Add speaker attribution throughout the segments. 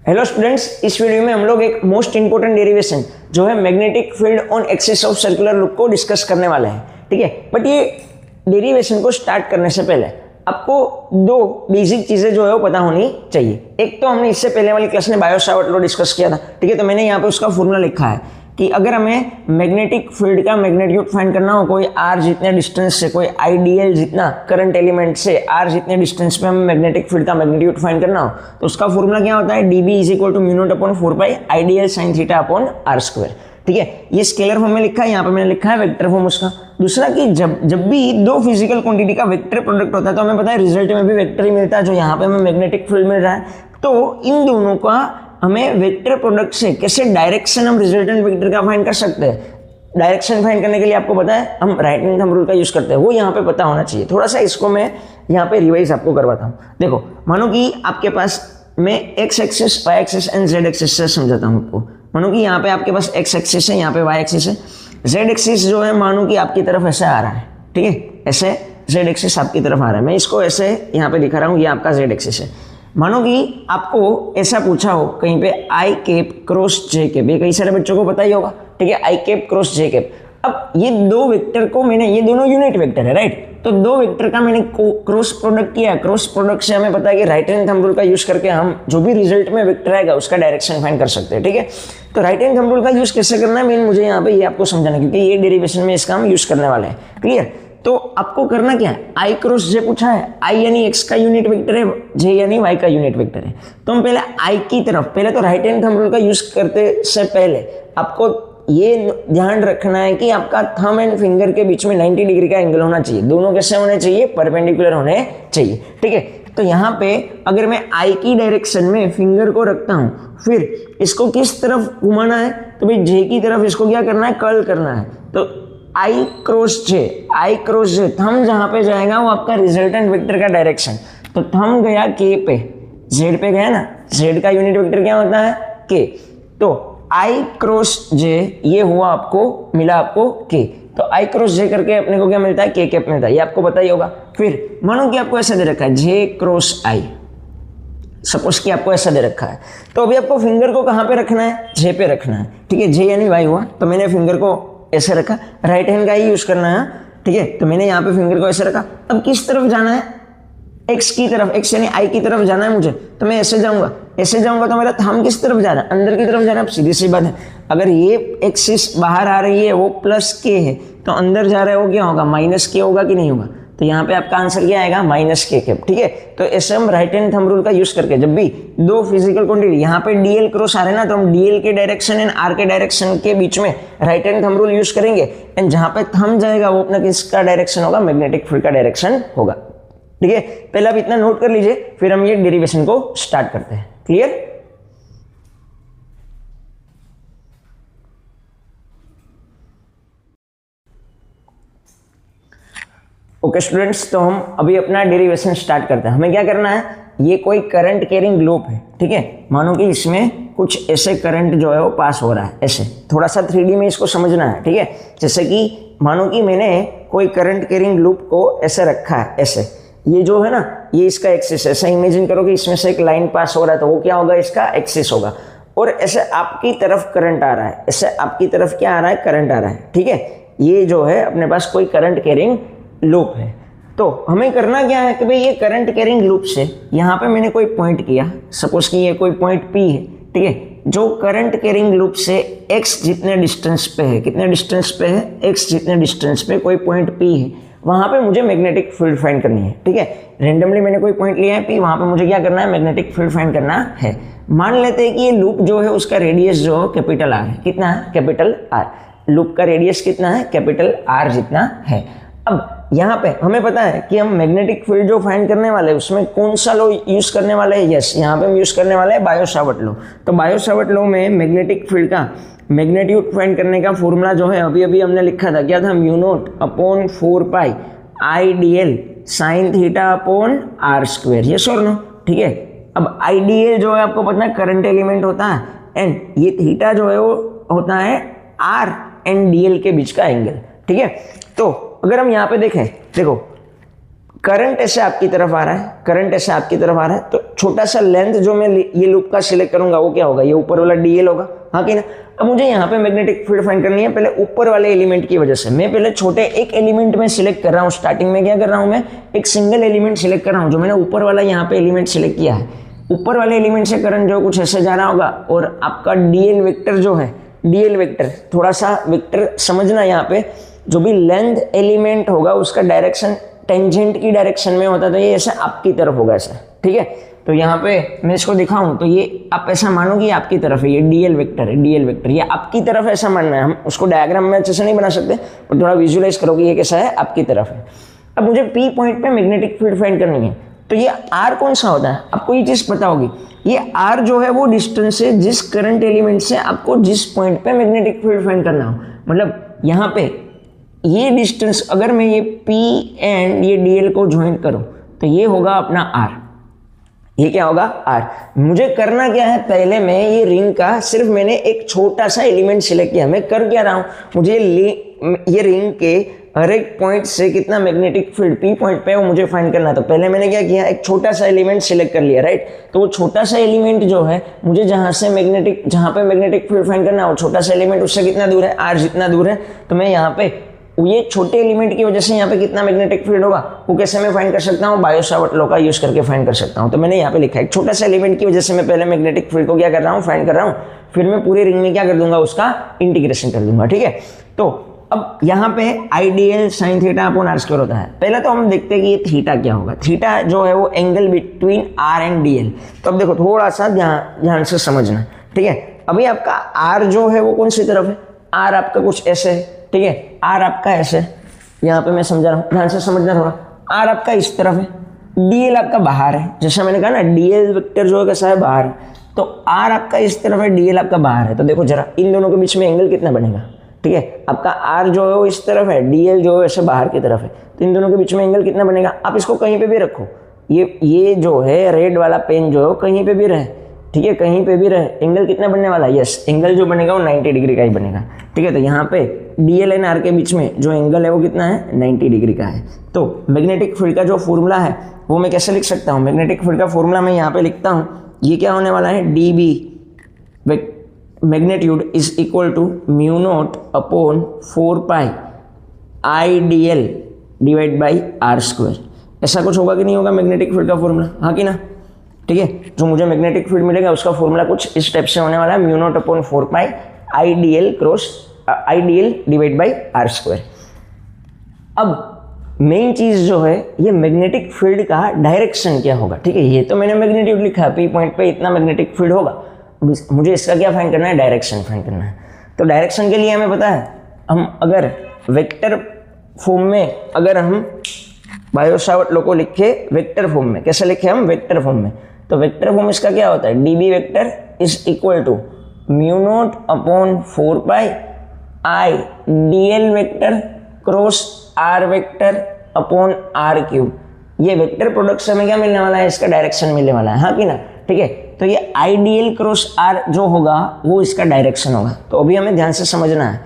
Speaker 1: Hello students, इस video में हम लोग एक मोस्ट इंपोर्टेंट डेरिवेशन जो है magnetic field on axis of circular loop को डिस्कस करने वाले हैं। ठीक है, बट ये डेरिवेशन को स्टार्ट करने से पहले आपको दो बेसिक चीजें जो है वो पता होनी चाहिए। एक तो हमने इससे पहले वाली क्लास में बायो-सावर्ट लॉ डिस्कस किया था। ठीक है, तो मैंने यहाँ पे उसका फॉर्मूला लिखा है कि अगर हमें मैग्नेटिक फील्ड का मैग्नीट्यूड फाइंड करना हो कोई आर जितने डिस्टेंस से, कोई आईडीएल जितना करंट एलिमेंट से आर जितने डिस्टेंस पे हमें मैग्नेटिक फील्ड का मैग्नीट्यूड फाइंड करना हो तो उसका फॉर्मूला क्या होता है, dB is equal to mu naught upon 4 pi IDL sine theta upon R square. ठीक है, ये स्केलर फॉर्म में लिखा है, यहाँ पे मैंने लिखा है वेक्टर फॉर्म उसका। दूसरा कि जब भी दो फिजिकल क्वांटिटी का वेक्टर प्रोडक्ट होता है तो हमें पता है रिजल्ट में भी वेक्टर ही मिलता है, जो यहाँ पे हमें मैग्नेटिक फील्ड मिल रहा है। तो इन दोनों का हमें वेक्टर प्रोडक्ट से कैसे डायरेक्शन हम रिजल्टेंट वेक्टर का फाइंड कर सकते हैं। डायरेक्शन फाइंड करने के लिए आपको पता है हम राइट हैंड थंब रूल का यूज करते हैं, वो यहाँ पे पता होना चाहिए। थोड़ा सा इसको मैं यहाँ पे रिवाइज आपको करवाता हूँ। देखो, मानो कि आपके पास मैं X axis, Y axis and Z axis से समझाता हूँ आपको। मानो कि यहाँ पे आपके पास एक्स एक्सिस है, यहाँ पे वाई एक्सिस है। जेड एक्सिस जो है मानो कि आपकी तरफ ऐसे आ रहा है। ठीक है, ऐसे जेड एक्सिस आपकी तरफ आ रहा है। मैं इसको ऐसे यहाँ पे दिखा रहा हूँ, ये आपका जेड एक्सिस है। मानो कि आपको ऐसा पूछा हो कहीं पे आई कैप क्रॉस जे कैप, ये कई सारे बच्चों को पता ही होगा। ठीक है, आई कैप क्रॉस जे कैप। अब ये दो वेक्टर को मैंने, ये दोनों यूनिट वेक्टर है राइट, तो दो वेक्टर का मैंने क्रॉस प्रोडक्ट किया। क्रॉस प्रोडक्ट से हमें पता है कि राइट हैंड थंब रूल का यूज करके हम जो भी रिजल्ट में वेक्टर आएगा उसका डायरेक्शन फाइंड कर सकते हैं। ठीक है, तो राइट हैंड थंब रूल का यूज कैसे करना है मेन मुझे यहाँ पे ये आपको समझाना, क्योंकि ये डेरिवेशन में इसका हम यूज करने वाले हैं। क्लियर, तो आपको करना क्या है, आई क्रॉस जे पूछा है, आई यानी एक्स का यूनिट वेक्टर है, जे यानी वाई का यूनिट वेक्टर है। तो हम पहले आई की तरफ, पहले तो राइट हैंड थंब रूल का यूज करते से पहले आपको ये ध्यान रखना है कि आपका थंब एंड फिंगर के बीच में 90 डिग्री का एंगल होना चाहिए। दोनों कैसे होने चाहिए, परपेंडिकुलर होने चाहिए। ठीक है, तो यहाँ पे अगर मैं आई की डायरेक्शन में फिंगर को रखता हूँ, फिर इसको किस तरफ घुमाना है, तो भाई जे की तरफ इसको क्या करना है, कर्ल करना है। तो आई क्रॉस जे, थंब जहां पे जाएगा वो आपका रिजल्टेंट वेक्टर का डायरेक्शन। तो थंब गया के पे, जेड पे गया ना, जेड का यूनिट वेक्टर क्या होता है, के। तो आई क्रॉस जे ये हुआ, आपको मिला आपको के। तो आई क्रॉस जे करके अपने को क्या मिलता है, के कैप मिलता है, ये आपको पता ही होगा। फिर मानो कि आपको ऐसा दे रखा है जे क्रॉस आई, सपोज कि आपको ऐसा दे रखा है, तो अभी आपको फिंगर को कहाँ पे रखना है, जे पे रखना है। ठीक है, जे यानी वाई हुआ, तो मैंने फिंगर को ऐसे रखा, राइट हैंड का ही यूज करना है। ठीक है, तो मैंने यहाँ पे फिंगर को ऐसे रखा। अब किस तरफ जाना है, एक्स की तरफ, एक्स यानी आई की तरफ जाना है मुझे, तो मैं ऐसे जाऊंगा तो मेरा थंब किस तरफ जा रहा है, अंदर की तरफ जा रहा है। सीधी सी बात है, अगर ये एक्सिस बाहर आ रही है वो प्लस के है, तो अंदर जा रहा है वो क्या होगा, माइनस के होगा कि नहीं होगा। तो यहाँ पे आपका आंसर क्या आएगा, माइनस के कैप। ठीक है, तो ऐसे हम राइट हैंड थंब रूल का यूज करके जब भी दो फिजिकल क्वांटिटी यहाँ पे डीएल क्रॉस आ रहे हैं ना, तो हम डीएल के डायरेक्शन एंड आर के डायरेक्शन के बीच में right hand thumb rule use करेंगे। एंड जहाँ पे थंब जाएगा वो अपना किसका डायरेक्शन होगा, मैग्नेटिक फील्ड का डायरेक्शन होगा। ठीक है, पहले आप इतना नोट कर लीजिए, फिर हम ये डेरिवेशन को स्टार्ट करते हैं। क्लियर, ओके स्टूडेंट्स, तो हम अभी अपना डेरिवेशन स्टार्ट करते हैं। हमें क्या करना है, ये कोई करंट कैरिंग लूप है। ठीक है, मानो कि इसमें कुछ ऐसे करंट जो है वो पास हो रहा है, ऐसे थोड़ा सा 3D में इसको समझना है। ठीक है, जैसे कि मानो कि मैंने कोई करंट कैरिंग लूप को ऐसे रखा है, ऐसे, ये जो है ना ये इसका एक्सिस है। ऐसा इमेजिन करो कि इसमें से एक लाइन पास हो रहा है, तो वो क्या होगा, इसका एक्सिस होगा। और ऐसे आपकी तरफ करंट आ रहा है, ऐसे आपकी तरफ क्या आ रहा है, करंट आ रहा है। ठीक है, ये जो है अपने पास कोई करंट कैरिंग लूप है। तो हमें करना क्या है कि भाई ये करंट कैरिंग लूप से यहाँ पे मैंने कोई पॉइंट किया, सपोज कि ये कोई पॉइंट P है। ठीक है, जो करंट कैरिंग लूप से x जितने डिस्टेंस पे है, कितने डिस्टेंस पे है, x जितने डिस्टेंस पे कोई पॉइंट P है, वहां पे मुझे मैग्नेटिक फील्ड फाइंड करनी है। ठीक है, रेंडमली मैंने कोई पॉइंट लिया है P, वहां पे मुझे क्या करना है, मैग्नेटिक फील्ड फाइंड करना है। मान लेते हैं कि ये लूप जो है उसका रेडियस जो कैपिटल R है। कितना है, कैपिटल R। लूप का रेडियस कितना है, कैपिटल R जितना है। अब यहाँ पे हमें पता है कि हम मैग्नेटिक फील्ड जो फाइंड करने वाले हैं उसमें कौन सा लॉ यूज करने वाले हैं, यस, यहाँ पे हम यूज करने वाले हैं बायो-सावर्ट लॉ। तो बायो-सावर्ट लॉ में मैग्नेटिक फील्ड का मैग्नीट्यूड फाइंड करने का फॉर्मूला जो है अभी अभी हमने लिखा था, क्या था, mu naught upon 4 pi I D L sine theta upon R square, yes और नो। ठीक है, अब आई डी एल जो है आपको पता है करंट एलिमेंट होता है, एंड ये थीटा जो है वो होता है आर एंड डी एल के बीच का एंगल। ठीक है, तो अगर हम यहाँ पे देखें, देखो करंट ऐसे आपकी तरफ आ रहा है, करंट ऐसे आपकी तरफ आ रहा है, तो छोटा सा लेंथ जो मैं ये लूप का सिलेक्ट करूंगा वो क्या होगा, ये ऊपर वाला डीएल होगा, हाँ कि ना। अब मुझे यहाँ पे मैग्नेटिक फील्ड फाइंड करनी है, पहले ऊपर वाले एलिमेंट की वजह से मैं पहले छोटे एक एलिमेंट में सिलेक्ट कर रहा हूँ। स्टार्टिंग में क्या कर रहा हूँ, मैं एक सिंगल एलिमेंट सिलेक्ट कर रहा हूँ, जो मैंने ऊपर वाला यहाँ पे एलिमेंट सिलेक्ट किया है। ऊपर वाले एलिमेंट से करंट जो कुछ ऐसे जा रहा होगा, और आपका डीएल वेक्टर जो है, डीएल वेक्टर, थोड़ा सा वेक्टर समझना, यहाँ पे जो भी लेंथ एलिमेंट होगा उसका डायरेक्शन टेंजेंट की डायरेक्शन में होता है, तो ये ऐसा आपकी तरफ होगा ऐसा, ठीक है। तो यहाँ पे मैं इसको दिखाऊं तो ये आप ऐसा मानो कि आपकी तरफ है, ये डीएल वेक्टर है, डीएल वेक्टर ये आपकी तरफ ऐसा मानना है। हम उसको डायग्राम में अच्छे से नहीं बना सकते, पर थोड़ा विजुअलाइज करो कि ये कैसा है, आपकी तरफ है। अब मुझे पी पॉइंट पे मैग्नेटिक फील्ड फाइंड करनी है, तो ये आर कौन सा होता है, आपको ये चीज़ पता होगी। ये आर जो है वो डिस्टेंस है जिस करंट एलिमेंट से आपको जिस पॉइंट पे मैग्नेटिक फील्ड फाइंड करना हो। मतलब यहाँ पे ये डिस्टेंस, अगर मैं ये P एंड ये DL को ज्वाइन करूं तो ये होगा अपना R। ये क्या होगा, R। मुझे करना क्या है, पहले मैं ये रिंग का सिर्फ मैंने एक छोटा सा एलिमेंट सिलेक्ट किया। मैं कर क्या रहा हूं, मुझे ये रिंग के हर एक पॉइंट से कितना मैग्नेटिक फील्ड P पॉइंट पे वो मुझे फाइंड करना। तो पहले मैंने क्या किया, एक छोटा सा एलिमेंट सिलेक्ट कर लिया, राइट। तो वो छोटा सा एलिमेंट जो है मुझे जहाँ पे मैग्नेटिक फील्ड फाइंड करना है, वो छोटा सा एलिमेंट उससे कितना दूर है, R जितना दूर है। तो मैं यहाँ पे ये छोटे एलिमेंट की वजह से यहाँ पे कितना मैग्नेटिक फील्ड होगा वो कैसे मैं फाइंड कर सकता हूँ, बायो-सावर्ट लॉ का यूज करके फाइंड कर सकता हूँ। तो मैंने यहाँ पे लिखा है एक छोटा सा एलिमेंट की वजह से मैं पहले मैग्नेटिक फील्ड को क्या कर रहा हूँ, फाइंड कर रहा हूँ, फिर मैं पूरे रिंग में क्या कर दूंगा, उसका इंटीग्रेशन कर दूंगा, ठीक है। तो अब यहाँ पे ideal sine theta upon R square होता है। पहले तो हम देखते हैं कि ये थीटा क्या होगा। थीटा जो है वो angle between R and DL. तो अब देखो थोड़ा सा ध्यान से समझना, ठीक है। अभी आपका आर जो है वो कौन सी तरफ है, आर आपका कुछ ऐसे है, ठीक है। आर आपका ऐसे, यहाँ पे मैं समझा रहा हूँ, ध्यान से समझना थोड़ा। आर आपका इस तरफ है, डीएल आपका बाहर है, जैसा मैंने कहा ना डीएल वेक्टर जो है कैसा है, बाहर है। तो आर आपका इस तरफ है, डीएल आपका बाहर है। तो देखो जरा इन दोनों के बीच में एंगल कितना बनेगा, ठीक है। आपका आर जो है वो इस तरफ है, डीएल जो है वैसे बाहर की तरफ है, तो इन दोनों के बीच में एंगल कितना बनेगा। आप इसको कहीं पे भी रखो, ये जो है रेड वाला पेन जो है कहीं पे भी रहे, ठीक है, कहीं पे भी रहे, एंगल कितना बनने वाला है, यस एंगल जो बनेगा वो 90 डिग्री का ही बनेगा, ठीक है। तो यहाँ पे डीएल एंड आर के बीच में जो एंगल है वो कितना है, 90 डिग्री का है। तो मैग्नेटिक फील्ड का जो फॉर्मूला है वो मैं कैसे लिख सकता हूँ, मैग्नेटिक फील्ड का फॉर्मूला मैं यहाँ पे लिखता हूँ। ये क्या होने वाला है, D B magnitude is equal to mu naught upon 4 pi I D L divide by R square. ऐसा कुछ होगा कि नहीं होगा मैग्नेटिक फील्ड का फॉर्मूला, हाँ कि ना, ठीक है। जो मुझे मैग्नेटिक फील्ड मिलेगा उसका फॉर्मूला कुछ इस टाइप से होने वाला है, mu naught upon 4 pi I D L divide by R square. अब मेन चीज जो है ये मैग्नेटिक फील्ड का डायरेक्शन क्या होगा, ठीक है। ये तो मैंने मैग्नेट्यूड लिखा है, पी पॉइंट पे इतना मैग्नेटिक फील्ड होगा। मुझे इसका क्या फाइंड करना है, डायरेक्शन फाइंड करना है। तो डायरेक्शन के लिए हमें पता है, हम अगर वेक्टर फॉर्म में, अगर हम बायो-सावर्ट लॉ को लिखे वेक्टर फॉर्म में, कैसे लिखे हम, वेक्टर फॉर्म में, तो वेक्टर फॉर्म इसका क्या होता है, D B vector is equal to mu naught upon 4 pi I D L vector cross R vector upon R cube. ये वेक्टर प्रोडक्ट से हमें क्या मिलने वाला है, इसका डायरेक्शन मिलने वाला है, हाँ कि ना, ठीक है। तो ये I D L cross R जो होगा वो इसका डायरेक्शन होगा। तो अभी हमें ध्यान से समझना है,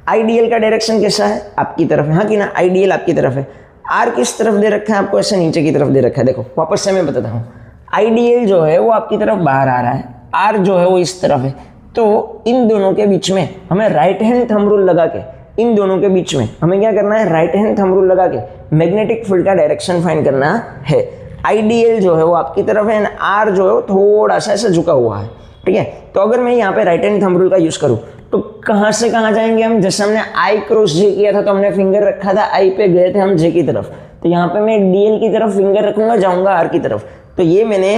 Speaker 1: आई डी एल का डायरेक्शन कैसा है, आपकी तरफ है, हाँ कि ना, आई डी एल आपकी तरफ है। आर किस तरफ दे रखा है आपको, ऐसे नीचे की तरफ दे रखा है। देखो वापस से मैं बताता हूँ, आई डी एल जो है वो आपकी तरफ बाहर आ रहा है, आर जो है वो इस तरफ है। तो इन दोनों के बीच में हमें राइट हैंड थंब रूल लगा के, इन दोनों के बीच में हमें क्या करना है, राइट हैंड थंब रूल लगा के मैग्नेटिक फील्ड का डायरेक्शन फाइंड करना है। आईडीएल जो है वो आपकी तरफ है, आर जो है वो थोड़ा सा ऐसे झुका हुआ है, ठीक है। तो अगर मैं यहाँ पे राइट हैंड थंब रूल का यूज करूँ तो कहाँ से कहाँ जाएंगे हम, जैसे हमने आई क्रॉस जे किया था तो हमने फिंगर रखा था आई पे, गए थे हम जे की तरफ, तो यहाँ पे मैं डीएल की तरफ फिंगर रखूंगा, जाऊंगा आर की तरफ। तो ये मैंने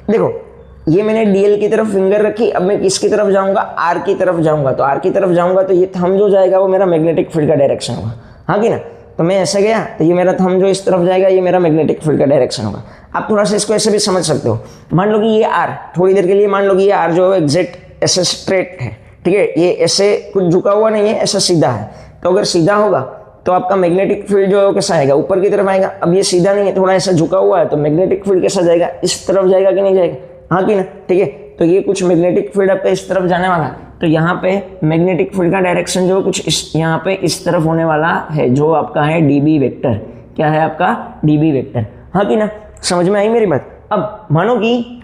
Speaker 1: देखो, ये मैंने डीएल की तरफ फिंगर रखी, अब मैं किसकी तरफ जाऊंगा, आर की तरफ जाऊंगा। तो आर की तरफ जाऊंगा तो ये थंब जो जाएगा वो मेरा मैग्नेटिक फील्ड का डायरेक्शन होगा, हाँ कि ना। तो मैं ऐसे गया तो ये मेरा थंब जो इस तरफ जाएगा ये मेरा मैग्नेटिक फील्ड का डायरेक्शन होगा। आप थोड़ा सा इसको ऐसे भी समझ सकते हो, मान लो कि ये आर, थोड़ी देर के लिए मान लो कि ये आर जो है एग्जैक्ट ऐसे स्ट्रेट है, ठीक है, ये ऐसे कुछ झुका हुआ नहीं है, ऐसा सीधा है। तो अगर सीधा होगा तो आपका मैग्नेटिक फील्ड जो है कैसा आएगा, ऊपर की तरफ आएगा। अब ये सीधा नहीं है, थोड़ा ऐसा झुका हुआ है, तो मैग्नेटिक फील्ड कैसा जाएगा, इस तरफ जाएगा कि नहीं जाएगा, हाँ कि ना, ठीक है। तो ये कुछ मैग्नेटिक फील्ड आपका इस तरफ जाने वाला है, तो यहाँ पे मैग्नेटिक फील्ड का डायरेक्शन जो कुछ इस यहाँ पे इस तरफ होने वाला है, जो आपका है डीबी वेक्टर, क्या है आपका डी बी वेक्टर, हाँ कि ना, समझ में आई मेरी बात। अब मानो कि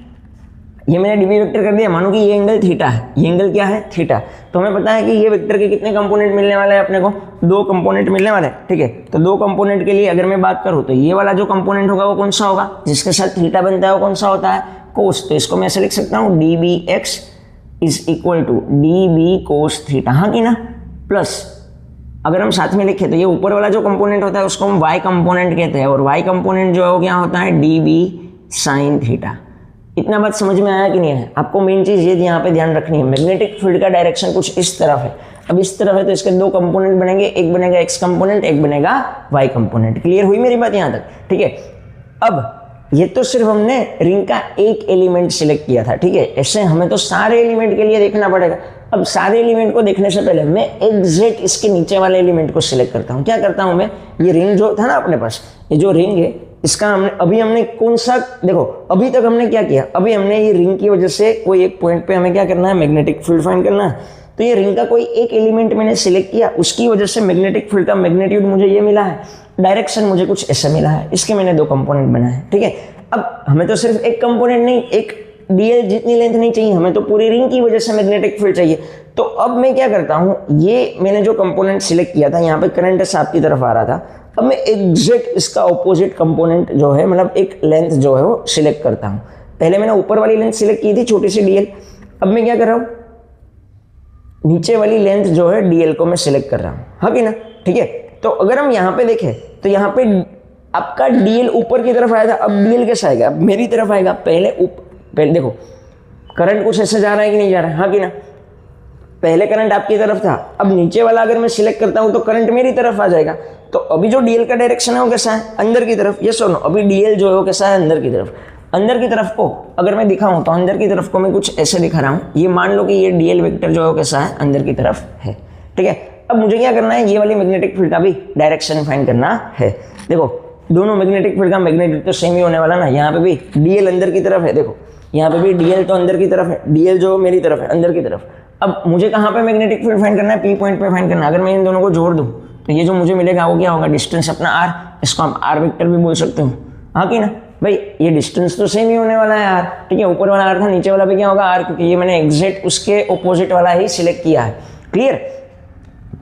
Speaker 1: ये मैंने डी बी वेक्टर कर दिया, मानो कि ये एंगल थीटा है, ये एंगल क्या है थीटा, तो हमें पता है कि ये वेक्टर के कितने कंपोनेंट मिलने वाले हैं अपने को, 2 कंपोनेंट मिलने वाले हैं, ठीक है। तो 2 कंपोनेंट के लिए अगर मैं बात करूँ तो ये वाला जो कंपोनेंट होगा वो कौन सा होगा, जिसके साथ थीटा बनता है वो कौन सा होता है, कोस। तो इसको मैं ऐसे लिख सकता हूँ D B X is equal to D B cos theta, हाँ कि ना, प्लस अगर हम साथ में लिखें तो ये ऊपर वाला जो कंपोनेंट होता है उसको हम वाई कंपोनेंट कहते हैं, और वाई कंपोनेंट जो है वो क्या होता है डी बी साइन थीटा। इतना बात समझ में आया कि नहीं है? आपको मेन चीज़ ये यहाँ पे ध्यान रखनी है, मैग्नेटिक फील्ड का डायरेक्शन कुछ इस तरफ है। अब इस तरफ है तो इसके 2 कंपोनेंट बनेंगे, एक बनेगा एक्स कंपोनेंट, एक बनेगा वाई कंपोनेंट। क्लियर हुई मेरी बात यहाँ तक, ठीक है। अब ये तो सिर्फ हमने रिंग का एक एलिमेंट सिलेक्ट किया था, ठीक है। ऐसे हमें तो सारे एलिमेंट के लिए देखना पड़ेगा। अब सारे एलिमेंट को देखने से पहले मैं एग्जैक्ट इसके नीचे वाले एलिमेंट को सिलेक्ट करता हूँ। क्या करता हूँ मैं, ये रिंग जो था ना अपने पास, ये जो रिंग है इसका हमने कौन सा, देखो अभी तक हमने क्या किया, अभी हमने ये रिंग की वजह से कोई एक पॉइंट पे हमें क्या करना है, मैग्नेटिक फील्ड फाइंड करना है। तो ये रिंग का कोई एक एलिमेंट मैंने सिलेक्ट किया, उसकी वजह से मैग्नेटिक फील्ड का मैग्नीट्यूड मुझे ये मिला है, डायरेक्शन मुझे कुछ ऐसा मिला है, इसके मैंने 2 कंपोनेंट बनाए हैं, ठीक है। अब हमें तो सिर्फ एक कंपोनेंट नहीं, एक डीएल जितनी लेंथ नहीं चाहिए, हमें तो पूरी रिंग की वजह से मैग्नेटिक फील्ड चाहिए। तो अब मैं क्या करता हूँ, ये मैंने जो कंपोनेंट सिलेक्ट किया था, यहाँ पे करंट साफ की तरफ आ रहा था, अब मैं एग्जैक्ट इसका ऑपोजिट कंपोनेंट जो है, मतलब एक लेंथ जो है वो सिलेक्ट करता हूँ। पहले मैंने ऊपर वाली लेंथ सिलेक्ट की थी छोटी सी डीएल, अब मैं क्या कर रहा हूँ, नीचे वाली लेंथ जो है डीएल को मैं सिलेक्ट कर रहा हूँ, हाँ कि ना, ठीक है। तो अगर हम यहाँ पे देखें तो यहाँ पे आपका डीएल ऊपर की तरफ आया था, अब डीएल कैसा आएगा, अब मेरी तरफ आएगा। पहले देखो करंट कुछ ऐसे जा रहा है कि नहीं जा रहा है, हाँ कि ना, पहले करंट आपकी तरफ था, अब नीचे वाला अगर मैं सिलेक्ट करता हूं तो करंट मेरी तरफ आ जाएगा। तो अभी जो डीएल का डायरेक्शन है वो कैसा है, अंदर की तरफ, ये सुनो, अभी डीएल जो है वो कैसा है, अंदर की तरफ। अंदर की तरफ को अगर मैं दिखाऊं तो अंदर की तरफ को मैं कुछ ऐसे दिखा रहा हूं, ये मान लो कि ये डीएल वेक्टर जो है वो कैसा है, अंदर की तरफ है, ठीक है। अब मुझे क्या करना है, ये वाली मैग्नेटिक फील्ड का भी डायरेक्शन फाइंड करना है। देखो दोनों मैग्नेटिक फील्ड का मैग्नीट्यूड तो सेम ही होने वाला ना, यहाँ पे भी डीएल अंदर की तरफ है, देखो यहाँ पे भी डीएल तो अंदर की तरफ है, डीएल जो मेरी तरफ है, अंदर की तरफ। अब मुझे कहाँ पे मैग्नेटिक फील्ड फाइंड करना है, पी पॉइंट पे फाइंड करना है। अगर मैं इन दोनों को जोड़ दूँ तो ये जो मुझे मिलेगा वो क्या होगा, डिस्टेंस अपना आर, इसको हम आर वेक्टर भी बोल सकते हो, हाँ कि ना भाई, ये डिस्टेंस तो सेम ही होने वाला है आर, ठीक है। ऊपर वाला आर था, नीचे वाला भी क्या होगा आर, क्योंकि ये मैंने एग्जैक्ट उसके ऑपोजिट वाला ही सिलेक्ट किया है, क्लियर।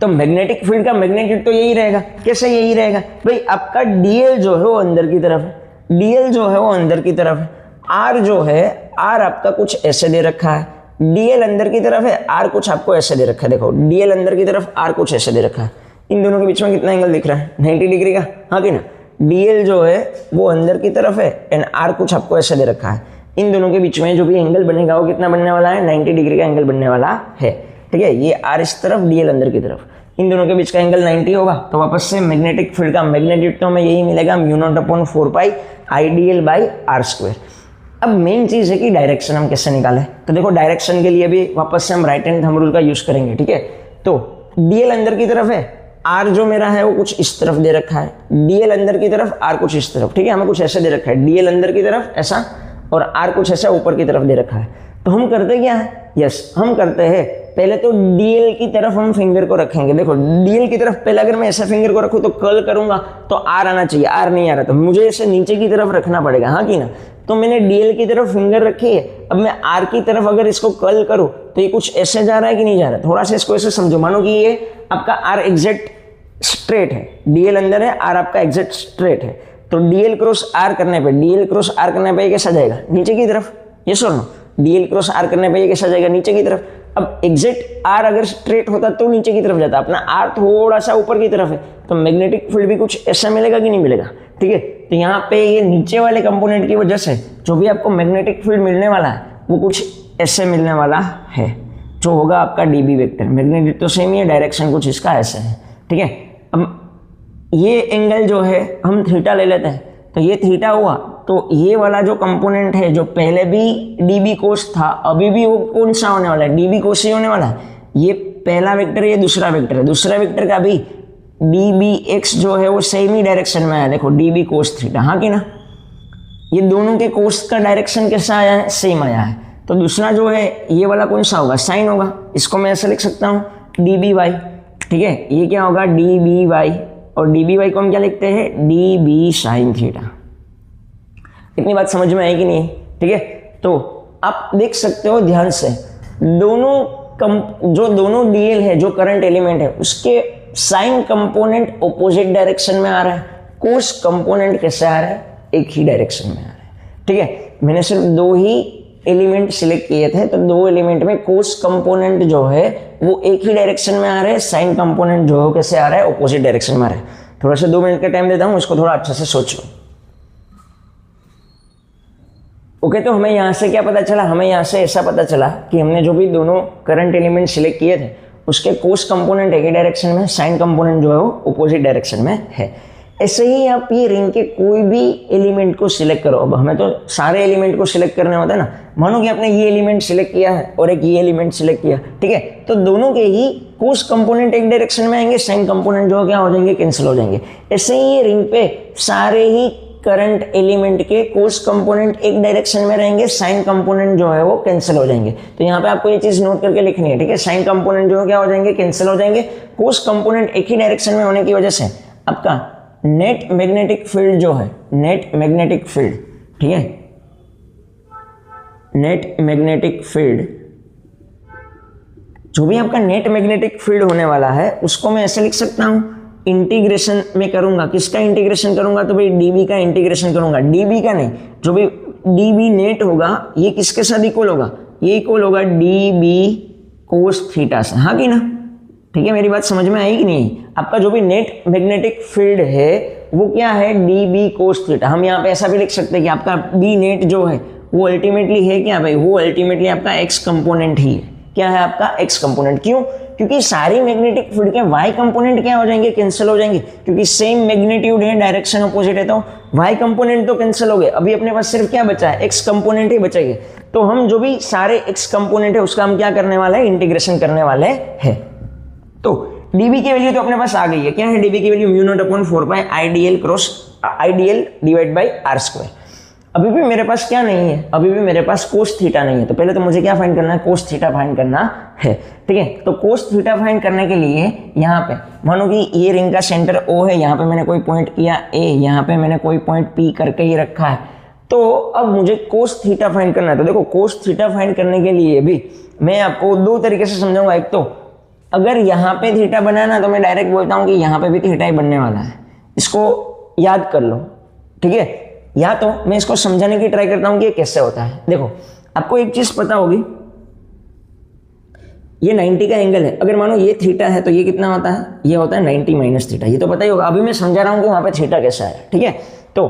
Speaker 1: तो मैग्नेटिक फील्ड का मैग्नीट्यूड तो यही रहेगा, कैसे यही रहेगा भाई, आपका डीएल जो है वो अंदर की तरफ है, डीएल जो है वो अंदर की तरफ है, आर जो है, आर आपका कुछ ऐसे दे रखा है, डीएल अंदर की तरफ है, आर कुछ आपको ऐसे दे रखा है, देखो डीएल अंदर की तरफ, आर कुछ ऐसे दे रखा है। इन दोनों के बीच में कितना एंगल दिख रहा है, 90 डिग्री का, हाँ कि ना। डीएल जो है वो अंदर की तरफ है एंड आर कुछ आपको ऐसे दे रखा है। इन दोनों के बीच में जो भी एंगल बनेगा वो कितना बनने वाला है, 90 डिग्री का एंगल बनने वाला है, ठीक है। ये आर इस तरफ, डीएल अंदर की तरफ, इन दोनों के बीच का एंगल 90 होगा। तो वापस से मैग्नेटिक फील्ड का मैग्नीट्यूड तो हमें यही मिलेगा, μ0/4π IdL/r²। अब मेन चीज़ है कि डायरेक्शन हम कैसे निकालें। तो देखो डायरेक्शन के लिए भी वापस से हम राइट हैंड थंब रूल का यूज़ करेंगे, ठीक है। तो डीएल अंदर की तरफ है, आर जो मेरा है वो कुछ इस तरफ दे रखा है, डीएल अंदर की तरफ, आर कुछ इस तरफ, ठीक है। हमें कुछ ऐसे दे रखा है, डीएल अंदर की तरफ ऐसा और आर कुछ ऐसा ऊपर की तरफ दे रखा है। तो हम करते क्या है, हम करते हैं पहले तो डीएल की तरफ हम फिंगर को रखेंगे। देखो डीएल की तरफ पहले अगर मैं ऐसा फिंगर को रखूँ तो कर्ल करूंगा तो आर आना चाहिए, आर नहीं आ रहा तो मुझे इसे नीचे की तरफ रखना पड़ेगा, हाँ कि ना। तो मैंने डीएल की तरफ फिंगर रखी है, अब मैं आर की तरफ अगर इसको कर्ल करूँ तो ये कुछ ऐसे जा रहा है कि नहीं जा रहा है, थोड़ा सा इसको ऐसे समझो। मानो कि ये आपका आर एग्जैक्ट स्ट्रेट है, डीएल अंदर है, आर आपका एग्जैक्ट स्ट्रेट है, तो डीएल क्रॉस आर करने पे ये कैसा जाएगा, नीचे की तरफ। ये सुनो, डीएल क्रॉस आर करने पे ये कैसा जाएगा, नीचे की तरफ। अब एग्जैक्ट आर अगर स्ट्रेट होता तो नीचे की तरफ जाता, अपना आर थोड़ा सा ऊपर की तरफ है, तो मैग्नेटिक फील्ड भी कुछ ऐसा मिलेगा कि नहीं मिलेगा, ठीक है। तो यहाँ पे ये नीचे वाले कंपोनेंट की वजह से जो भी आपको मैग्नेटिक फील्ड मिलने वाला है वो कुछ ऐसे मिलने वाला है, जो होगा आपका डीबी वेक्टर। मैग्नेटिक तो सेम ही है, डायरेक्शन कुछ इसका ऐसे है, ठीक है। अब ये एंगल जो है हम थीटा ले लेते हैं, तो ये थीटा हुआ, तो ये वाला जो कंपोनेंट है जो पहले भी डीबी कोस था, अभी भी वो कौन सा होने वाला है, डीबी कोस ही होने वाला है। ये पहला वेक्टर, ये दूसरा वेक्टर है, दूसरा वेक्टर का भी डीबी एक्स जो है वो सेम ही डायरेक्शन में आया, देखो डीबी कोस थीटा, हाँ कि ना। ये दोनों के कोस का डायरेक्शन कैसा आया है, सेम आया है। तो दूसरा जो है ये वाला कौन सा होगा, साइन होगा, इसको मैं ऐसे लिख सकता हूँ डीबी वाई, ठीक है। ये क्या होगा, डीबी वाई और डी बी वाई को हम क्या लिखते हैं, डी बी साइन थीटा। इतनी बात समझ में आई कि नहीं? ठीक है, तो आप देख सकते हो ध्यान से, जो दोनों डीएल है, जो करंट एलिमेंट है, उसके साइन कंपोनेंट ऑपोजिट डायरेक्शन में आ रहा है, कोस कंपोनेंट कैसे आ रहा है, एक ही डायरेक्शन में आ रहा है। ठीक है, मैंने सिर्फ 2 ही एलिमेंट सिलेक्ट किए थे, तो 2 एलिमेंट में कोस कंपोनेंट जो है वो एक ही डायरेक्शन में आ रहा है, साइन कंपोनेंट जो है कैसे आ रहा है, ऑपोजिट डायरेक्शन में आ रहा है। थोड़ा सा 2 मिनट का टाइम देता हूँ, इसको थोड़ा अच्छे से सोचो। ओके, तो हमें यहाँ से क्या पता चला, हमें यहाँ से ऐसा पता चला कि हमने जो भी दोनों करंट एलिमेंट सिलेक्ट किए थे उसके कोस कंपोनेंट एक ही डायरेक्शन में, साइन कंपोनेंट जो है वो ऑपोजिट डायरेक्शन में है। ऐसे ही आप ये रिंग के कोई भी एलिमेंट को सिलेक्ट करो। अब हमें तो सारे एलिमेंट को सिलेक्ट करने होता है ना, मानो कि आपने ये एलिमेंट सिलेक्ट किया है और एक ये एलिमेंट सिलेक्ट किया, ठीक है, तो दोनों के ही कोस कंपोनेंट एक डायरेक्शन में आएंगे, साइन कंपोनेंट जो क्या हो जाएंगे, कैंसिल हो जाएंगे। ऐसे ही ये रिंग पे सारे ही करंट एलिमेंट के कोस कंपोनेंट एक डायरेक्शन में रहेंगे, साइन कंपोनेंट जो है वो कैंसिल हो जाएंगे। तो यहाँ पे आपको ये चीज नोट करके लिखनी है, ठीक है, साइन कंपोनेंट जो है क्या हो जाएंगे, कैंसिल हो जाएंगे। कोस कंपोनेंट एक ही डायरेक्शन में होने की वजह से आपका नेट मैग्नेटिक फील्ड जो है, नेट मैग्नेटिक फील्ड, ठीक है, नेट मैग्नेटिक फील्ड, जो भी आपका नेट मैग्नेटिक फील्ड होने वाला है उसको मैं ऐसे लिख सकता हूं, इंटीग्रेशन में करूंगा। किसका इंटीग्रेशन करूंगा, तो भाई डीबी का इंटीग्रेशन करूंगा। डीबी का नहीं, जो भी डीबी नेट होगा ये किसके साथ इक्वल होगा, ये इक्वल होगा डीबी कोस थीटा से, हाँ कि ना? ठीक है, मेरी बात समझ में आई कि नहीं? आपका जो भी नेट मैग्नेटिक फील्ड है वो क्या है, डीबी कोस थीटा। हम यहाँ पे ऐसा भी लिख सकते हैं कि आपका बी नेट जो है वो अल्टीमेटली है क्या भाई, वो अल्टीमेटली आपका एक्स कंपोनेंट ही है। क्या है आपका एक्स कंपोनेंट। क्यों? क्योंकि सारी मैग्नेटिक फील्ड के वाई कंपोनेंट क्या हो जाएंगे, कैंसिल हो जाएंगे, क्योंकि सेम मैग्नीट्यूड है, डायरेक्शन अपोजिट है, तो वाई कंपोनेंट तो कैंसिल हो गए। अभी अपने पास सिर्फ क्या बचा है, एक्स कंपोनेंट ही बचेंगे। तो हम जो भी सारे एक्स कंपोनेंट है उसका हम क्या करने वाले हैं, इंटीग्रेशन करने वाले हैं। तो डीबी की वैल्यू तो अपने पास आ गई है। क्या है डीबी की value, mu naught upon 4 pi IDL cross IDL divide by R square. अभी भी मेरे पास क्या नहीं है, अभी भी मेरे पास कोस थीटा नहीं है। तो पहले तो मुझे क्या फाइंड करना है, कोस थीटा फाइंड करना है। ठीक है, तो कोस थीटा फाइंड करने के लिए यहाँ पे मानो कि ये रिंग का सेंटर O है, यहाँ पे मैंने कोई पॉइंट किया A, यहाँ पे मैंने कोई पॉइंट P करके ही रखा है। तो अब मुझे कोस थीटा फाइंड करना है। तो देखो कोस थीटा फाइंड करने के लिए भी मैं आपको 2 तरीके से समझाऊंगा। एक तो अगर यहाँ पे थीटा बनाना तो मैं डायरेक्ट बोलता हूँ कि यहाँ पे भी थीटा ही बनने वाला है, इसको याद कर लो। ठीक है, या तो मैं इसको समझाने की ट्राई करता हूं कि ये कैसे होता है। देखो आपको एक चीज पता होगी, ये 90 का एंगल है। अगर मानो ये थीटा है तो ये कितना होता है, ये होता है 90 माइनस थीटा। ये तो पता ही होगा, अभी मैं समझा रहा हूं कि वहां पे थीटा कैसा है। ठीक है, तो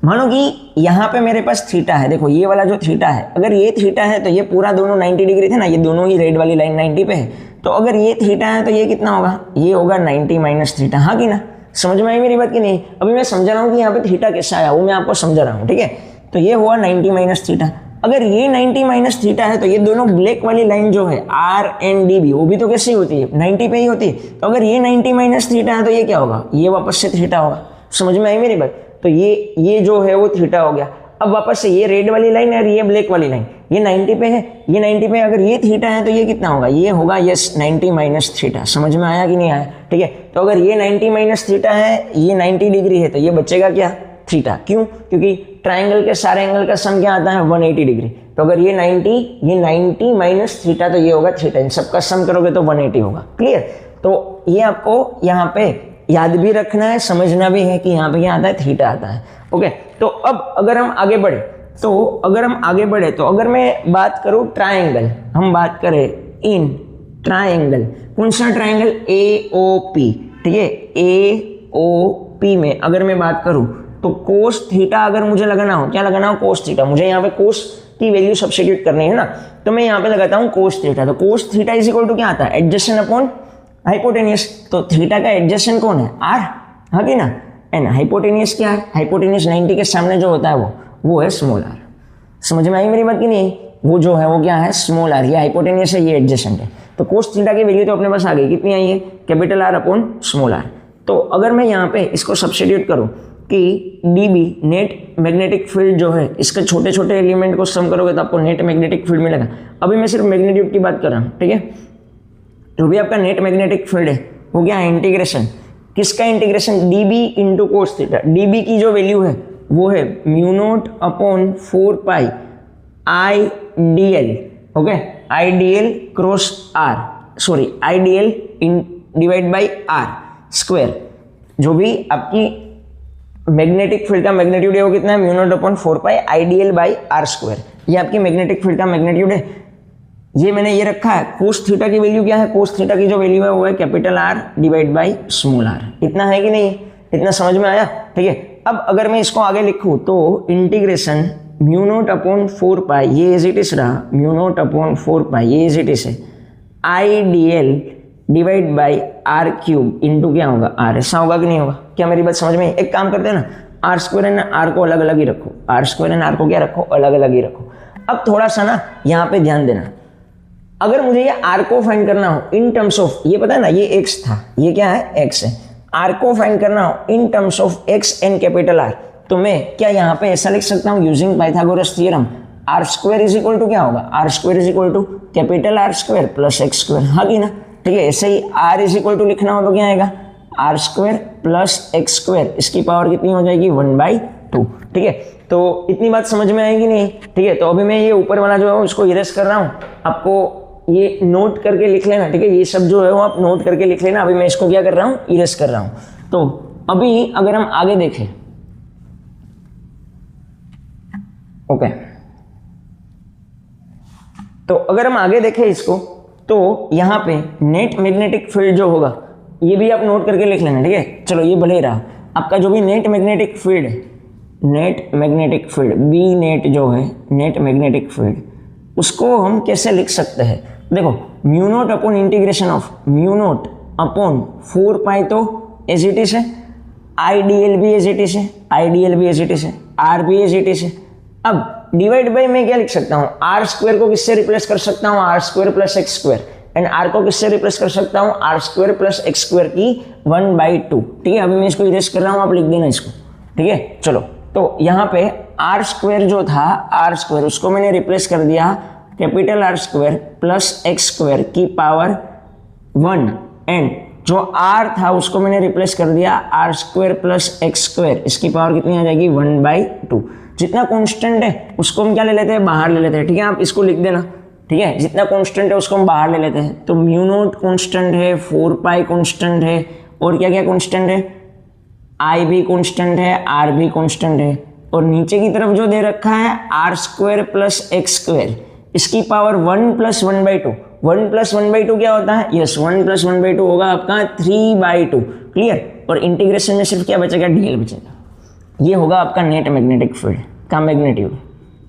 Speaker 1: मानो कि यहाँ पे मेरे पास थीटा है, देखो ये वाला जो थीटा है, अगर ये थीटा है तो ये पूरा दोनों 90 डिग्री थे ना, ये दोनों ही रेड वाली लाइन 90 पे है। तो अगर ये थीटा है तो ये कितना होगा, ये होगा 90 माइनस थीटा। हाँ कि ना, समझ में आई मेरी बात कि नहीं? अभी मैं समझा रहा हूँ कि यहाँ पे थीटा कैसा आया, वो मैं आपको समझा रहा हूँ। ठीक है, तो ये हुआ 90 माइनस थीटा। अगर ये 90 माइनस थीटा है तो ये दोनों ब्लैक वाली लाइन जो है आर एंड डी बी, वो भी तो कैसी होती है, 90 पे ही होती है। तो अगर ये 90 माइनस थीटा है तो ये क्या होगा, ये वापस से थीटा होगा। समझ में आई मेरी बात? तो ये जो है वो थीटा हो गया। अब वापस से ये रेड वाली लाइन और ये ब्लैक वाली लाइन, ये 90 पे है, ये 90 पे। अगर ये थीटा है तो ये कितना होगा, ये होगा यस 90 माइनस थीटा। समझ में आया कि नहीं आया? ठीक है, तो अगर ये 90 माइनस थीटा है, ये 90 डिग्री है, तो ये बचेगा क्या, थीटा। क्यों? क्योंकि ट्राइंगल के सारे एंगल का सम क्या आता है, 180 डिग्री। तो अगर ये 90 माइनस थीटा, तो ये होगा थीटा। इन सबका सम करोगे तो 180 होगा। क्लियर? तो ये आपको यहाँ पे याद भी रखना है, समझना भी है कि यहाँ पे क्या आता है, थीटा आता है। ओके, तो अब अगर हम आगे बढ़े तो अगर मैं बात करूं ट्रायंगल, हम बात करें इन ट्रायंगल, कौन सा ट्रायंगल, AOP। ठीक है, AOP में अगर मैं बात करूं तो कोस थीटा अगर मुझे लगाना हो, क्या लगाना हो, कोस थीटा। मुझे यहाँ पे कोस की वैल्यू सब्स्टिट्यूट करनी है ना, तो मैं यहाँ पे लगाता हूँ कोस थीटा। तो cos theta is equal to क्या आता है, एडजेसेंट अपॉन हाइपोटेनियस। तो थीटा का एडजेसेंट कौन है, R। हाँ कि ना, एंड हाइपोटेनियस क्या है, हाइपोटेनियस 90 के सामने जो होता है वो है स्मॉल r। समझ में आई मेरी बात कि नहीं? वो जो है वो क्या है, स्मॉल r। ये हाइपोटेनियस है, ये एडजेसेंट है। तो कोस थीटा की वैल्यू तो अपने पास आ गई, कितनी आई है, capital R upon small r। तो अगर मैं यहाँ पे इसको सब्स्टिट्यूट करूँ कि dB नेट मैग्नेटिक फील्ड जो है, इसके छोटे छोटे एलिमेंट को सम करोगे तो आपको नेट मैग्नेटिक फील्ड मिलेगा। अभी मैं सिर्फ मैग्नीट्यूड की बात कर रहा हूँ। ठीक है, जो भी आपका नेट मैग्नेटिक फील्ड है वो क्या है, इंटीग्रेशन किसका integration, D B into cos theta. D B की जो वैल्यू है वो है mu naught upon 4 pi I D L, okay, I D L cross R, sorry I D L divide by R square. जो भी आपकी magnetic field का magnitude है वो कितना है, mu naught upon 4 pi I D L by R square. ये आपकी मैग्नेटिक फील्ड का मैग्नीट्यूड है। ये मैंने ये रखा है, कोस थीटा की वैल्यू क्या है, कोस थीटा की जो वैल्यू है वो है capital R divide by small R. इतना है कि नहीं, इतना समझ में आया, ठीक है। अब अगर मैं इसको आगे लिखूँ तो integration mu naught upon 4 pi, ये एज इट इज रहा, म्यू नोट अपॉन 4 पाई, ये एज इट इज है, I D L divide by R cube into क्या होगा आर। ऐसा होगा कि नहीं होगा, क्या मेरी बात समझ में? एक काम करते हैं ना, आर स्क्वायर एंड आर को अलग अलग ही रखो, आर स्क्वायर एंड आर को क्या रखो, अलग अलग ही रखो। अब थोड़ा सा ना यहाँ पे ध्यान देना, अगर मुझे ये आर को फाइंड करना हो इन टर्म्स ऑफ, ये पता है ना ये एक्स था, ये क्या है एक्स है, आर को फाइंड करना हो in terms of X and capital R, तो मैं क्या यहाँ पे ऐसा लिख सकता हूँ using Pythagoras theorem, R square is equal to क्या होगा, R square is equal to capital R square plus X square, हाँ कि ना, ठीक है। ऐसे ही आर इज इक्वल टू लिखना हो तो क्या आएगा, R square plus X square, इसकी पावर कितनी हो जाएगी 1/2, ठीक है। तो इतनी बात समझ में आएगी नहीं, ठीक है। तो अभी मैं ये ऊपर वाला जो है उसको इरेज कर रहा हूँ, आपको ये नोट करके लिख लेना, ठीक है। ये सब जो है वो आप नोट करके लिख लेना। अभी मैं इसको क्या कर रहा हूँ, इरेज कर रहा हूँ। तो अभी अगर हम आगे देखें, ओके, तो अगर हम आगे देखें इसको, तो यहाँ पे नेट मैग्नेटिक फील्ड जो होगा ये भी आप नोट करके लिख लेना, ठीक है। चलो ये भले ही रहा, आपका जो भी नेट मैग्नेटिक फील्ड है, net magnetic field B net जो है नेट मैग्नेटिक फील्ड, उसको हम कैसे लिख सकते हैं, देखो mu naught upon integration of mu naught upon 4 पाई तो एज इट इज है, आई डी एल भी एज इट इज है, आई डी एल भी एज इट इज है, आर भी एज इट इज है। अब डिवाइड बाई मैं क्या लिख सकता हूँ, आर स्क्वायर को किससे रिप्लेस कर सकता हूँ, R square plus X square, and R को किससे रिप्लेस कर सकता हूँ, R square plus X square की 1/2, ठीक है। अभी मैं इसको इरेज कर रहा हूँ, आप लिख देना इसको, ठीक है। चलो तो यहाँ पे आर स्क्वायर जो था, आर स्क्वायर उसको मैंने रिप्लेस कर दिया capital R square plus X square की पावर 1, एंड जो आर था उसको मैंने रिप्लेस कर दिया R square plus X square, इसकी पावर कितनी आ जाएगी 1/2। जितना कांस्टेंट है उसको हम क्या ले लेते हैं, बाहर ले लेते हैं, ठीक है। आप इसको लिख देना, ठीक है। जितना कांस्टेंट है उसको हम बाहर ले लेते हैं, तो म्यू नोट कांस्टेंट है, 4 पाई कांस्टेंट है, और क्या क्या कांस्टेंट है, आई भी कांस्टेंट है, आर भी कांस्टेंट है, और नीचे की तरफ जो दे रखा है R square plus X square, इसकी पावर 1 + 1/2। 1 + 1/2 क्या होता है, यस 1 + 1/2 होगा आपका 3/2, क्लियर। और इंटीग्रेशन में सिर्फ क्या बचेगा, डीएल बचेगा। ये होगा आपका नेट मैग्नेटिक फील्ड का मैग्नीट्यूड।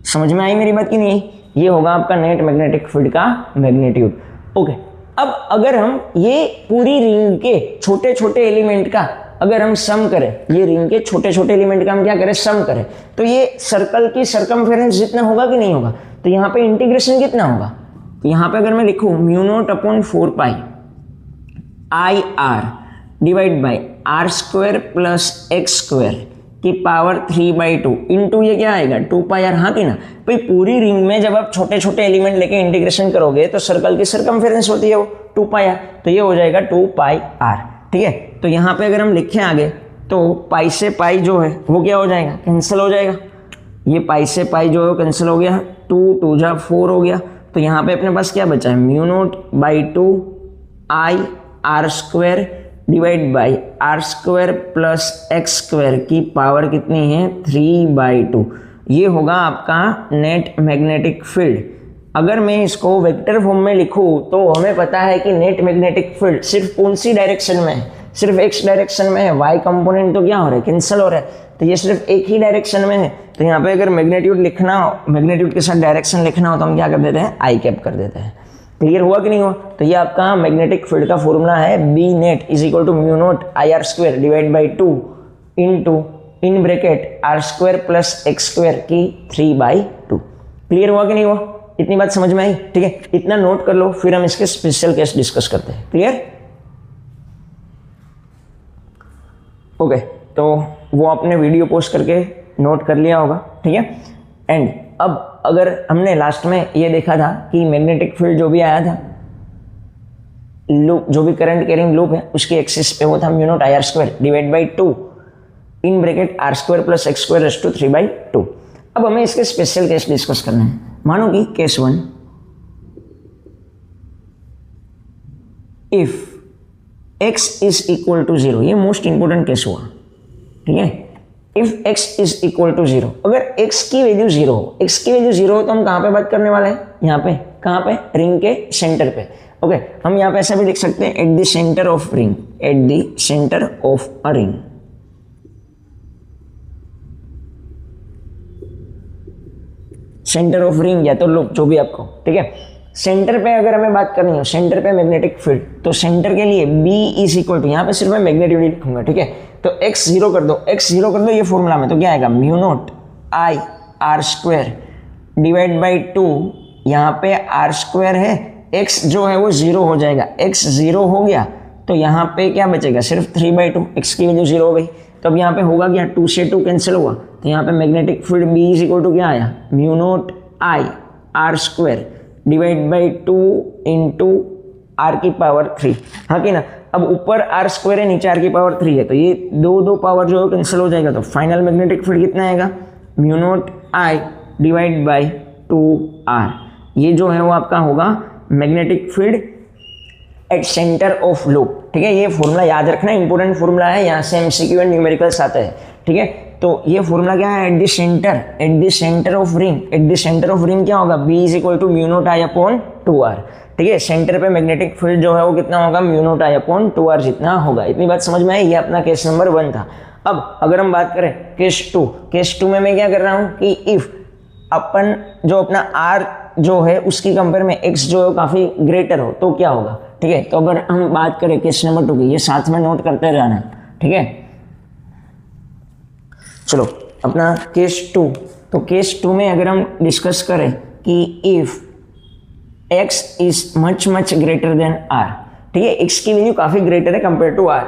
Speaker 1: समझ में आई मेरी बात की नहीं? ये होगा आपका नेट मैग्नेटिक फील्ड का मैग्नीट्यूड, ओके। अब अगर हम ये पूरी रिंग के छोटे छोटे एलिमेंट का अगर हम सम करें, ये रिंग के छोटे छोटे एलिमेंट का हम क्या करें, सम करें, तो ये सर्कल की सर्कमफेरेंस जितना होगा कि नहीं होगा, तो यहाँ पे इंटीग्रेशन कितना होगा, तो यहाँ पे अगर मैं लिखूँ mu naught upon 4 pi I R divide by R square plus X square की पावर 3/2 इंटू ये क्या आएगा 2 पाई आर, हाँ कि ना। भाई पूरी रिंग में जब आप छोटे छोटे एलिमेंट लेके इंटीग्रेशन करोगे तो सर्कल की सर्कमफेरेंस होती है वो 2 पाई आर, तो ये हो जाएगा 2 पाई आर, ठीक है। तो यहाँ पे अगर हम लिखें आगे तो पाई से पाई जो है वो क्या हो जाएगा, कैंसिल हो जाएगा। ये पाई से पाई जो है कैंसिल हो गया, 2 2 जा 4 हो गया। तो यहाँ पे अपने पास क्या बचा है, mu naught by 2 I R square divide by R square plus X square की पावर कितनी है 3/2। ये होगा आपका नेट मैग्नेटिक फील्ड। अगर मैं इसको वेक्टर फॉर्म में लिखूँ तो हमें पता है कि नेट मैग्नेटिक फील्ड सिर्फ कौन सी डायरेक्शन में है, सिर्फ एक्स डायरेक्शन में है। वाई कंपोनेंट तो क्या हो रहा है, कैंसिल हो रहा है, तो ये सिर्फ एक ही डायरेक्शन में है। तो यहाँ पे अगर मैग्नीट्यूड लिखना हो, मैग्नीट्यूड के साथ डायरेक्शन लिखना हो तो हम क्या कर देते हैं, आई कैप कर देते हैं। क्लियर हुआ कि नहीं हुआ? तो ये आपका मैग्नेटिक फील्ड का फॉर्मूला है, B net is equal to mu naught I R square divide by 2 into in bracket R square plus X square की 3/2। क्लियर हुआ कि नहीं हुआ? इतनी बात समझ में आई? ठीक है, इतना नोट कर लो, फिर हम इसके स्पेशल केस डिस्कस करते हैं। क्लियर? ओके, तो वो आपने वीडियो पोस्ट करके नोट कर लिया होगा, ठीक है। एंड अब अगर हमने लास्ट में ये देखा था कि मैग्नेटिक फील्ड जो भी आया था लूप, जो भी करंट कैरिंग लूप है उसकी एक्सिस पे वो था mu naught I R square divide by 2 in bracket R square plus X square raise to 3/2। अब हमें इसके स्पेशल केस डिस्कस करना है। मानो कि case 1, if x is equal to 0, ये मोस्ट इंपोर्टेंट केस हुआ, ठीक है। If x is equal to 0, अगर x की वैल्यू 0 हो, x की वैल्यू 0 हो तो हम कहाँ पे बात करने वाले हैं, यहाँ पे, कहाँ पे, रिंग के सेंटर पे। ओके, हम यहाँ पे ऐसा भी लिख सकते हैं, eight the centre of ring, at the centre of a ring. Centre of ring या तो लूप, जो भी आपको, ठीक है। सेंटर पे अगर हमें बात करनी हो, सेंटर पे मैग्नेटिक फील्ड, तो सेंटर के लिए B इज इक्वल टू, यहाँ पे सिर्फ मैं मैग्नेटिक लिखूंगा, ठीक है। तो x 0 कर दो, x 0 कर दो ये फॉर्मूला में, तो क्या आएगा, mu naught I R square divide by 2, यहाँ पे आर स्क्वायर है, x जो है वो 0 हो जाएगा, x 0 हो गया तो यहाँ पे क्या बचेगा, सिर्फ 3/2, x की वैल्यू 0 हो गई। तो अब यहाँ पे होगा क्या, 2 से 2 कैंसिल हुआ, तो यहाँ पे magnetic field B is equal to क्या आया, mu naught I R square divide by 2 into R की पावर 3, हाँ कि ना। अब ऊपर आर स्क्वायर है, नीचे आर की पावर 3 है, तो ये दो पावर जो है कैंसिल हो जाएगा, तो फाइनल मैग्नेटिक फील्ड कितना आएगा, mu naught I divide by 2r। ये जो है वो आपका होगा magnetic field at centre of loop, ठीक है। ये फॉर्मूला याद रखना, इंपॉर्टेंट फॉर्मूला है, यहाँ से एमसीक्यू एंड न्यूमेरिकल्स आते हैं, ठीक है। तो ये फॉर्मूला क्या है, at the centre of ring, at the centre of ring क्या होगा, B is equal to mu naught I upon 2r, ठीक है। सेंटर पे मैग्नेटिक फील्ड जो है वो कितना होगा, mu naught I upon 2r जितना होगा। इतनी बात समझ में आई, ये अपना केस नंबर 1 था। अब अगर हम बात करें केस 2, केस 2 में मैं क्या कर रहा हूँ कि इफ अपन जो अपना r जो है उसकी कंपेयर में x जो है काफ़ी ग्रेटर हो तो क्या होगा, ठीक है। तो अगर हम बात करें केस नंबर 2 की, ये साथ में नोट करते रहना, ठीक है। चलो अपना केस 2, तो केस 2 में अगर हम डिस्कस करें कि if x is much greater than r, ठीक है, x की वैल्यू काफ़ी ग्रेटर है कंपेयर टू r,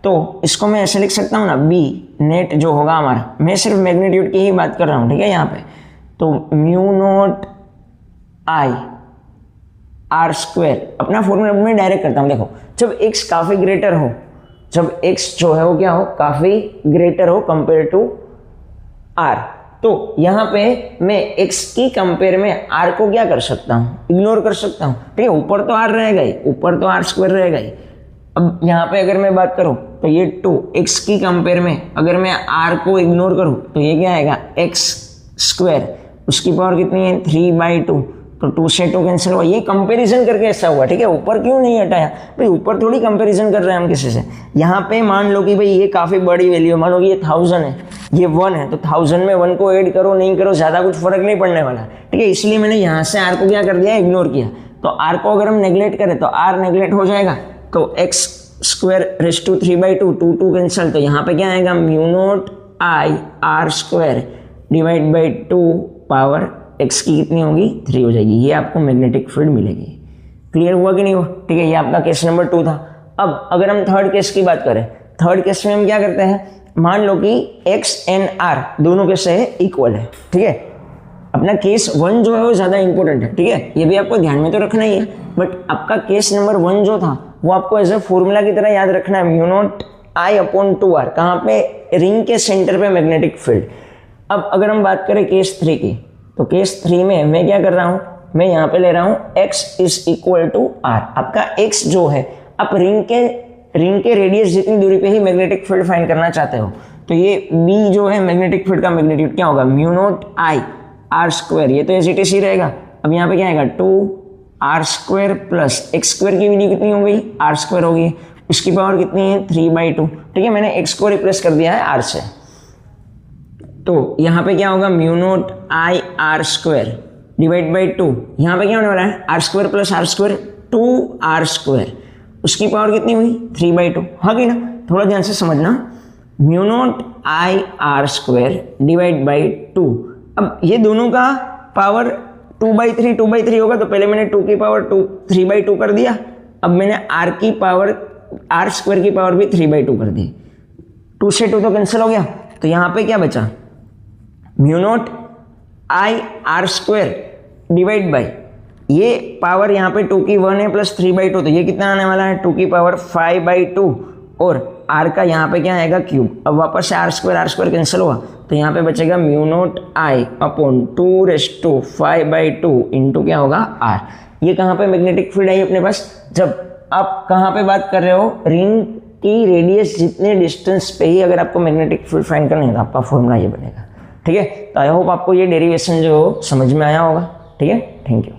Speaker 1: तो इसको मैं ऐसे लिख सकता हूँ ना, b नेट जो होगा हमारा, मैं सिर्फ मैग्नीट्यूड की ही बात कर रहा हूँ, ठीक है। यहाँ पे तो mu naught I R square, अपना फॉर्मूला में डायरेक्ट करता हूँ। देखो जब x काफ़ी ग्रेटर हो, जब x जो है वो क्या हो, काफ़ी ग्रेटर हो कंपेयर टू r, तो यहाँ पे मैं x की कंपेयर में r को क्या कर सकता हूँ, इग्नोर कर सकता हूँ, ठीक है। ऊपर तो r रहेगा ही, ऊपर तो r स्क्वायर रहेगा ही। अब यहाँ पे अगर मैं बात करूँ तो ये 2 x की कंपेयर में अगर मैं r को इग्नोर करूँ तो ये क्या आएगा, x स्क्वायर, उसकी पावर कितनी है, 3/2, तो 2 से 2 कैंसिल हुआ। ये कंपैरिजन करके ऐसा हुआ, ठीक है। ऊपर क्यों नहीं हटाया भाई, ऊपर थोड़ी कंपैरिजन कर रहे हैं हम किसी से। यहाँ पे मान लो कि भाई ये काफ़ी बड़ी वैल्यू है, मान लो कि ये 1000 है, ये 1 है, तो 1000 में 1 को ऐड करो नहीं करो ज़्यादा कुछ फर्क नहीं पड़ने वाला, ठीक है। इसलिए मैंने यहाँ से r को क्या कर दिया, इग्नोर किया। तो r को अगर हम नेग्लेक्ट करें तो r नेग्लेक्ट हो जाएगा, तो x square raise to 3/2, 2 cancel, तो यहाँ पे क्या आएगा, mu naught I R square divide by 2 power x की कितनी होगी, 3 हो जाएगी। ये आपको मैग्नेटिक फील्ड मिलेगी। क्लियर हुआ कि नहीं हुआ, ठीक है। ये आपका केस नंबर 2 था। अब अगर हम थर्ड केस की बात करें, थर्ड केस में हम क्या करते हैं, मान लो कि x एंड r दोनों के से इक्वल है, ठीक है। अपना केस 1 जो है वो ज़्यादा इंपॉर्टेंट है, ठीक है, ये भी आपको ध्यान में तो रखना ही है। बट आपका केस नंबर 1 जो था वो आपको एज ए फॉर्मूला की तरह याद रखना है, mu naught I upon 2r, कहाँ पे, रिंग के सेंटर पे मैग्नेटिक फील्ड। अब अगर हम बात करें केस 3 की, तो केस 3 में मैं क्या कर रहा हूँ, मैं यहाँ पे ले रहा हूँ x is equal to r। आपका x जो है, आप रिंग के रेडियस जितनी दूरी पे ही मैग्नेटिक फील्ड फाइंड करना चाहते हो, तो ये b जो है मैग्नेटिक फील्ड का मैग्नीट्यूड क्या होगा, mu naught I R square, ये तो एज इट इज ही रहेगा। अब यहाँ पे क्या आएगा, 2r square plus x square की वैल्यू कितनी हो गई, r स्क्वायर होगी, उसकी पावर कितनी है, 3/2, ठीक है। मैंने x को रिप्लेस कर दिया है r से, तो यहाँ पे क्या होगा, mu naught I R square divide by 2, यहाँ पे क्या होने वाला है, R square plus R square, 2r square, उसकी पावर कितनी हुई, 3/2, हाँ कि ना। थोड़ा ध्यान से समझना, mu naught I R square divide by 2। अब ये दोनों का पावर 2/3 होगा, तो पहले मैंने 2 की पावर 3/2 कर दिया, अब मैंने r की पावर, आर स्क्वायर की पावर भी 3/2 कर दी, 2 से 2 तो कैंसिल हो गया, तो यहाँ पे क्या बचा, mu naught I R square divide by, ये पावर यहाँ पे 2 की 1 है प्लस 3/2, तो ये कितना आने वाला है 2 की पावर 5/2 और r का यहाँ पे क्या आएगा क्यूब। अब वापस से r² कैंसिल हुआ तो यहाँ पे बचेगा μ0I/2⁵/2 इंटू क्या होगा r। ये कहाँ पे मैग्नेटिक फील्ड आई अपने पास, जब आप कहाँ पे बात कर रहे हो रिंग की रेडियस जितने डिस्टेंस पे ही अगर आपको मैग्नेटिक फील्ड फाइंड करना है तो आपका फॉर्मूला ये बनेगा। ठीक है, तो आई होप आपको ये डेरिवेशन जो समझ में आया होगा। ठीक है, थैंक यू।